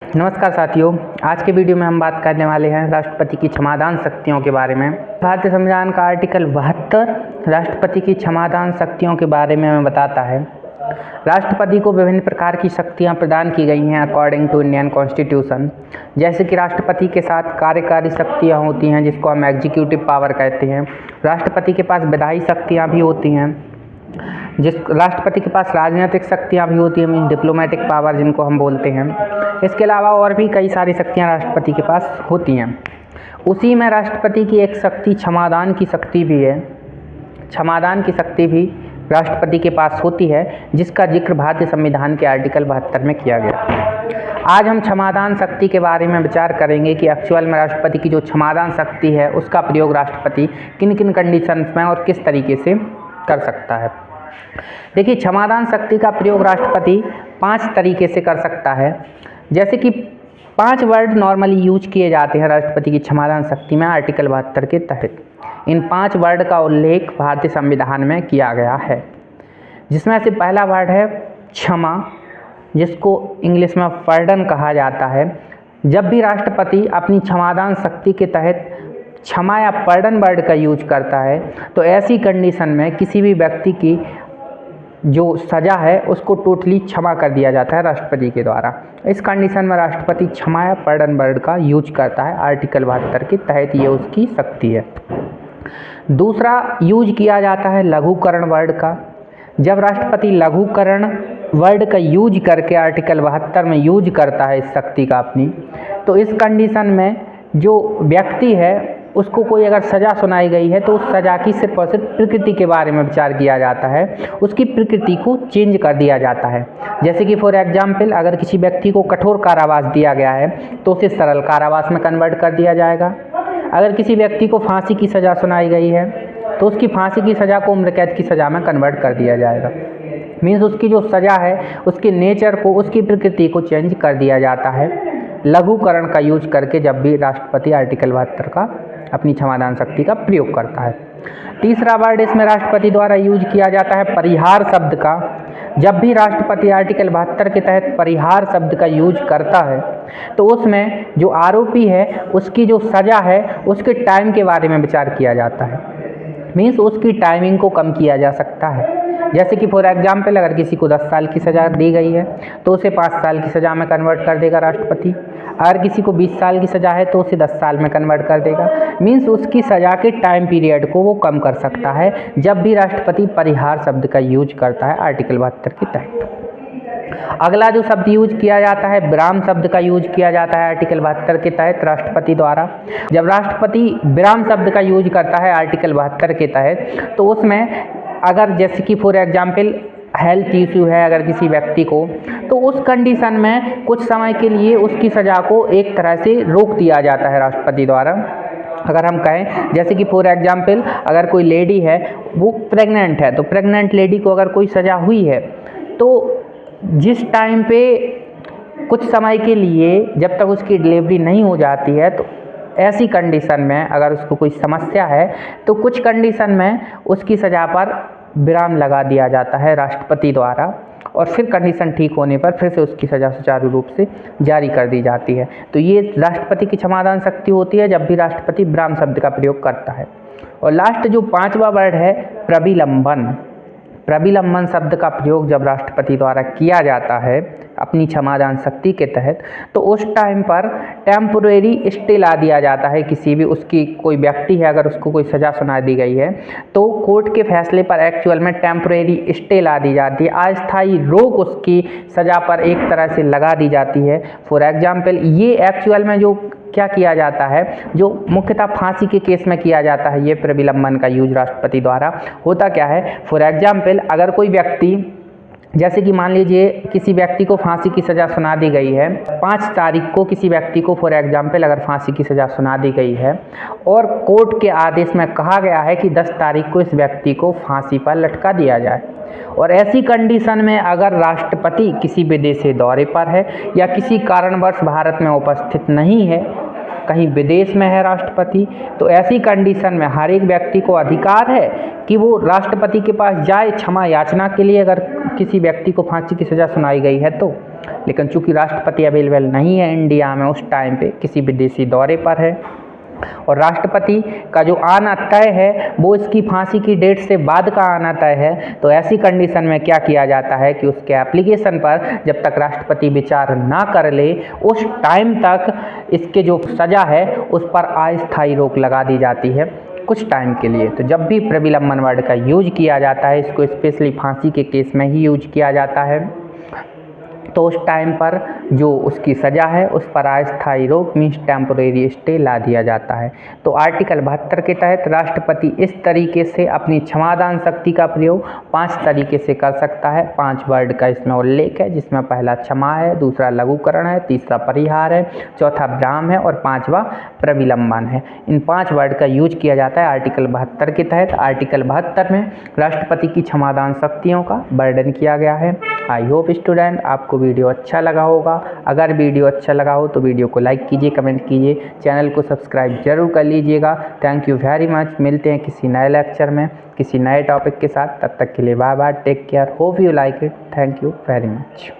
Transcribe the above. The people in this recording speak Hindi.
नमस्कार साथियों, आज के वीडियो में हम बात करने वाले हैं राष्ट्रपति की क्षमादान शक्तियों के बारे में। भारतीय संविधान का आर्टिकल 72 राष्ट्रपति की क्षमादान शक्तियों के बारे में हमें बताता है। राष्ट्रपति को विभिन्न प्रकार की शक्तियां प्रदान की गई हैं अकॉर्डिंग टू इंडियन कॉन्स्टिट्यूशन। जैसे कि राष्ट्रपति के साथ कार्यकारी शक्तियां होती हैं जिसको हम एग्जीक्यूटिव पावर कहते हैं। राष्ट्रपति के पास विधायी शक्तियाँ भी होती हैं। राष्ट्रपति के पास राजनीतिक शक्तियाँ भी होती हैं, मीन डिप्लोमेटिक पावर जिनको हम बोलते हैं। इसके अलावा और भी कई सारी शक्तियाँ राष्ट्रपति के पास होती हैं। उसी में राष्ट्रपति की एक शक्ति क्षमादान की शक्ति भी है। क्षमादान की शक्ति भी राष्ट्रपति के पास होती है, जिसका जिक्र भारतीय संविधान के आर्टिकल 72 में किया गया। आज हम क्षमादान शक्ति के बारे में विचार करेंगे कि एक्चुअल में राष्ट्रपति की जो क्षमादान शक्ति है उसका प्रयोग राष्ट्रपति किन किन कंडीशंस में और किस तरीके से कर सकता है। देखिए, क्षमादान शक्ति का प्रयोग राष्ट्रपति 5 तरीके से कर सकता है। जैसे कि 5 वर्ड नॉर्मली यूज किए जाते हैं राष्ट्रपति की क्षमादान शक्ति में आर्टिकल 72 के तहत। इन 5 वर्ड का उल्लेख भारतीय संविधान में किया गया है, जिसमें से पहला वर्ड है क्षमा, जिसको इंग्लिश में पार्डन कहा जाता है। जब भी राष्ट्रपति अपनी क्षमादान शक्ति के तहत क्षमा या पार्डन वर्ड का यूज करता है तो ऐसी कंडीशन में किसी भी व्यक्ति की जो सज़ा है उसको टोटली क्षमा कर दिया जाता है राष्ट्रपति के द्वारा। इस कंडीशन में राष्ट्रपति क्षमा या पार्डन वर्ड का यूज करता है आर्टिकल 72 के तहत, ये उसकी शक्ति है। दूसरा यूज किया जाता है लघुकरण वर्ड का। जब राष्ट्रपति लघुकरण वर्ड का यूज करके आर्टिकल 72 में यूज करता है इस शक्ति का अपनी, तो इस कंडीशन में जो व्यक्ति है उसको कोई अगर सज़ा सुनाई गई है तो उस सज़ा की सिर्फ और सिर्फ प्रकृति के बारे में विचार किया जाता है, उसकी प्रकृति को चेंज कर दिया जाता है। जैसे कि फॉर एग्जाम्पल, अगर किसी व्यक्ति को कठोर कारावास दिया गया है तो उसे सरल कारावास में कन्वर्ट कर दिया जाएगा। अगर किसी व्यक्ति को फांसी की सज़ा सुनाई गई है तो उसकी फांसी की सज़ा को उम्र कैद की सज़ा में कन्वर्ट कर दिया जाएगा। मीन्स उसकी जो सज़ा है उसके नेचर को, उसकी प्रकृति को चेंज कर दिया जाता है लघुकरण का यूज करके, जब भी राष्ट्रपति आर्टिकल 72 का अपनी क्षमादान शक्ति का प्रयोग करता है। तीसरा वर्ड इसमें राष्ट्रपति द्वारा यूज किया जाता है परिहार शब्द का। जब भी राष्ट्रपति आर्टिकल 72 के तहत परिहार शब्द का यूज करता है तो उसमें जो आरोपी है उसकी जो सज़ा है उसके टाइम के बारे में विचार किया जाता है। मीन्स उसकी टाइमिंग को कम किया जा सकता है। जैसे कि फॉर एग्जाम्पल, अगर किसी को 10 साल की सज़ा दी गई है तो उसे 5 साल की सज़ा में कन्वर्ट कर देगा राष्ट्रपति। अगर किसी को 20 साल की सज़ा है तो उसे 10 साल में कन्वर्ट कर देगा। मीन्स उसकी सज़ा के टाइम पीरियड को वो कम कर सकता है जब भी राष्ट्रपति परिहार शब्द का यूज करता है आर्टिकल 72 के तहत। अगला जो शब्द यूज किया जाता है विराम शब्द का यूज किया जाता है आर्टिकल 72 के तहत राष्ट्रपति द्वारा। जब राष्ट्रपति विराम शब्द का यूज करता है आर्टिकल 72 के तहत तो उसमें अगर जैसे कि फॉर एग्जाम्पल हेल्थ इशू है अगर किसी व्यक्ति को, तो उस कंडीशन में कुछ समय के लिए उसकी सज़ा को एक तरह से रोक दिया जाता है राष्ट्रपति द्वारा। अगर हम कहें जैसे कि फॉर एग्जाम्पल, अगर कोई लेडी है वो प्रेग्नेंट है तो प्रेग्नेंट लेडी को अगर कोई सज़ा हुई है तो जिस टाइम पे कुछ समय के लिए जब तक उसकी डिलीवरी नहीं हो जाती है तो ऐसी कंडीशन में अगर उसको कोई समस्या है तो कुछ कंडीशन में उसकी सज़ा पर विराम लगा दिया जाता है राष्ट्रपति द्वारा, और फिर कंडीशन ठीक होने पर फिर से उसकी सज़ा सुचारू रूप से जारी कर दी जाती है। तो ये राष्ट्रपति की क्षमादान शक्ति होती है जब भी राष्ट्रपति विराम शब्द का प्रयोग करता है। और लास्ट जो 5वां वर्ड है प्रविलंबन। प्रविलंबन शब्द का प्रयोग जब राष्ट्रपति द्वारा किया जाता है अपनी क्षमादान शक्ति के तहत तो उस टाइम पर टेम्पोरेरी स्टे ला दिया जाता है। किसी भी उसकी कोई व्यक्ति है अगर उसको कोई सज़ा सुना दी गई है तो कोर्ट के फैसले पर एक्चुअल में टेम्पोरेरी स्टे ला दी जाती है, अस्थायी रोक उसकी सज़ा पर एक तरह से लगा दी जाती है। फॉर एग्जाम्पल, ये एक्चुअल में जो क्या किया जाता है, जो मुख्यतः फांसी के केस में किया जाता है, ये प्रविलंबन का यूज राष्ट्रपति द्वारा होता क्या है। फॉर एग्जाम्पल, अगर कोई व्यक्ति, जैसे कि मान लीजिए किसी व्यक्ति को फांसी की सज़ा सुना दी गई है, 5 तारीख को किसी व्यक्ति को फॉर एग्जाम्पल अगर फांसी की सज़ा सुना दी गई है और कोर्ट के आदेश में कहा गया है कि 10 तारीख को इस व्यक्ति को फांसी पर लटका दिया जाए, और ऐसी कंडीशन में अगर राष्ट्रपति किसी विदेशी दौरे पर है या किसी कारणवश भारत में उपस्थित नहीं है, कहीं विदेश में है राष्ट्रपति, तो ऐसी कंडीशन में हर एक व्यक्ति को अधिकार है कि वो राष्ट्रपति के पास जाए क्षमा याचना के लिए, अगर किसी व्यक्ति को फांसी की सज़ा सुनाई गई है तो। लेकिन चूँकि राष्ट्रपति अवेलेबल नहीं है इंडिया में उस टाइम पे, किसी विदेशी दौरे पर है, और राष्ट्रपति का जो आना तय है वो इसकी फांसी की डेट से बाद का आना तय है, तो ऐसी कंडीशन में क्या किया जाता है कि उसके एप्लीकेशन पर जब तक राष्ट्रपति विचार ना कर ले उस टाइम तक इसके जो सज़ा है उस पर अस्थायी रोक लगा दी जाती है कुछ टाइम के लिए। तो जब भी प्रविलंबन वर्ड का यूज किया जाता है, इसको स्पेशली फांसी के केस में ही यूज किया जाता है, तो उस टाइम पर जो उसकी सज़ा है उस पर अस्थायी रोक मीन्स टेम्पोरेरी स्टे ला दिया जाता है। तो आर्टिकल 72 के तहत राष्ट्रपति इस तरीके से अपनी क्षमादान शक्ति का प्रयोग 5 तरीके से कर सकता है। 5 वर्ड का इसमें उल्लेख है, जिसमें पहला क्षमा है, दूसरा लघुकरण है, तीसरा परिहार है, चौथा विराम है और 5वां प्रविलंबन है। इन 5 वर्ड का यूज किया जाता है आर्टिकल 72 के तहत। आर्टिकल 72 में राष्ट्रपति की क्षमादान शक्तियों का वर्णन किया गया है। आई होप स्टूडेंट आपको वीडियो अच्छा लगा होगा। अगर वीडियो अच्छा लगा हो तो वीडियो को लाइक कीजिए, कमेंट कीजिए, चैनल को सब्सक्राइब जरूर कर लीजिएगा। Thank you very much. मिलते हैं किसी नए लेक्चर में किसी नए टॉपिक के साथ। तब तक के लिए bye bye, take care, hope you like it. Thank you very much.